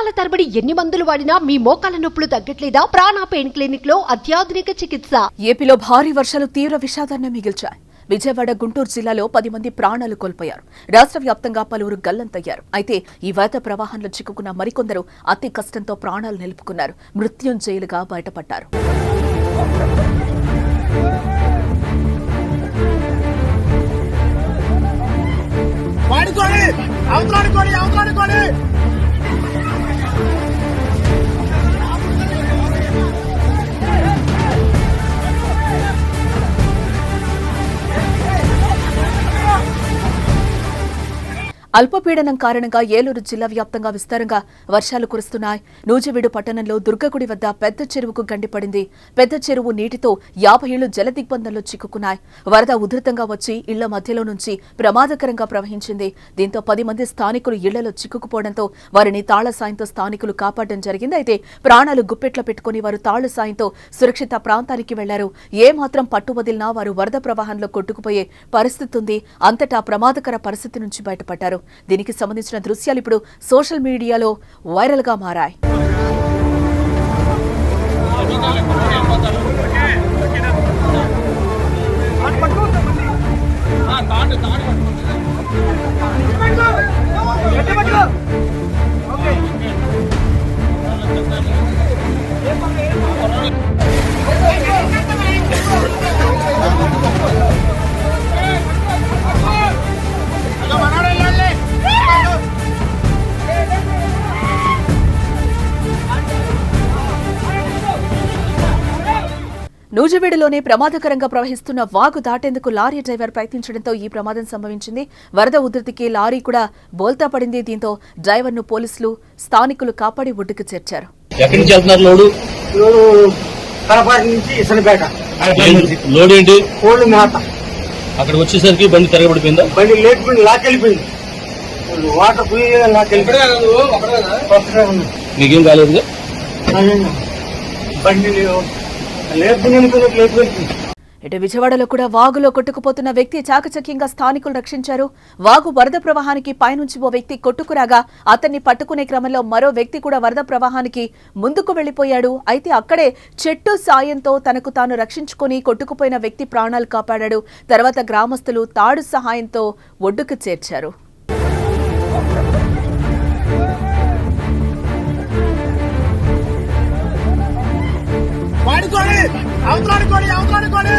నెలల తరబడి ఎన్ని మందులు వాడినా మీ మోకాల నొప్పులు తగ్గట్లేదా? ప్రాణ పెయిన్ క్లినిక్ లో అత్యాధునిక చికిత్స. ఏపీలో భారీ వర్షాలు తీవ్ర విషాదాన్ని మిగిల్చాయి. విజయవాడ, గుంటూరు జిల్లాలో 10 మంది ప్రాణాలు కోల్పోయారు. రాష్ట్ర వ్యాప్తంగా పలువురు గల్లంతయ్యారు. అయితే ఈ వరద ప్రవాహంలో చిక్కుకున్న మరికొందరు అతి కష్టంతో ప్రాణాలు నిలుపుకున్నారు. మృత్యుంజయులుగా బయటపడ్డారు. అల్పపీడనం కారణంగా ఏలూరు జిల్లా వ్యాప్తంగా విస్తారంగా వర్షాలు కురుస్తున్నాయి. నూజివీడు పట్టణంలో దుర్గగుడి వద్ద పెద్ద చెరువుకు గండిపడింది. పెద్ద చెరువు నీటితో 50 ఇళ్లు జలదిగ్బంధంలో చిక్కుకున్నాయి. వరద ఉధృతంగా వచ్చి ఇళ్ల మధ్యలో నుంచి ప్రమాదకరంగా ప్రవహించింది. దీంతో 10 మంది స్థానికులు ఇళ్లలో చిక్కుకుపోవడంతో వారిని తాళ్ల సాయంతో స్థానికులు కాపాడడం జరిగింది. అయితే ప్రాణాలు గుప్పెట్లో పెట్టుకుని వారు తాళ్ల సాయంతో సురక్షిత ప్రాంతానికి వెళ్లారు. ఏమాత్రం పట్టు వదిలినా వారు వరద ప్రవాహంలో కొట్టుకుపోయే పరిస్థితి ఉంది. అంతటా ప్రమాదకర పరిస్థితి నుంచి బయటపడ్డారు. దీనికి సంబంధించిన దృశ్యాలు ఇప్పుడు సోషల్ మీడియాలో వైరల్ గా మారాయి. నూజివీడులోనే ప్రమాదకరంగా ప్రవహిస్తున్న వాగు దాటేందుకు లారీ డ్రైవర్ ప్రయత్నించడంతో ఈ ప్రమాదం సంభవించింది. వరద ఉధృతికి లారీ కూడా బోల్తా పడింది. దీంతో డ్రైవర్ను పోలీసులు, స్థానికులు కాపాడి ఒడ్డుకు చేర్చారు. అక్కడ వచ్చేసరికి బండి తిరగబడిపోయిందా? బండి లేకపోయింది, లాకెళ్ళిపోయింది. వాటర్ మీకేం కాలేదు? బండి ఇటు విజయవాడలో కూడా వాగులో కొట్టుకుపోతున్న వ్యక్తి చాకచక్యంగా స్థానికులు రక్షించారు. వాగు వరద ప్రవాహానికి పైనుంచి ఓ వ్యక్తి కొట్టుకురాగా అతన్ని పట్టుకునే క్రమంలో మరో వ్యక్తి కూడా వరద ప్రవాహానికి ముందుకు వెళ్లిపోయాడు. అయితే అక్కడే చెట్టు సాయంతో తనకు తాను రక్షించుకుని కొట్టుకుపోయిన వ్యక్తి ప్రాణాలు కాపాడాడు. తర్వాత గ్రామస్తులు తాడు సహాయంతో ఒడ్డుకు చేర్చారు. అవతలాడుకోండి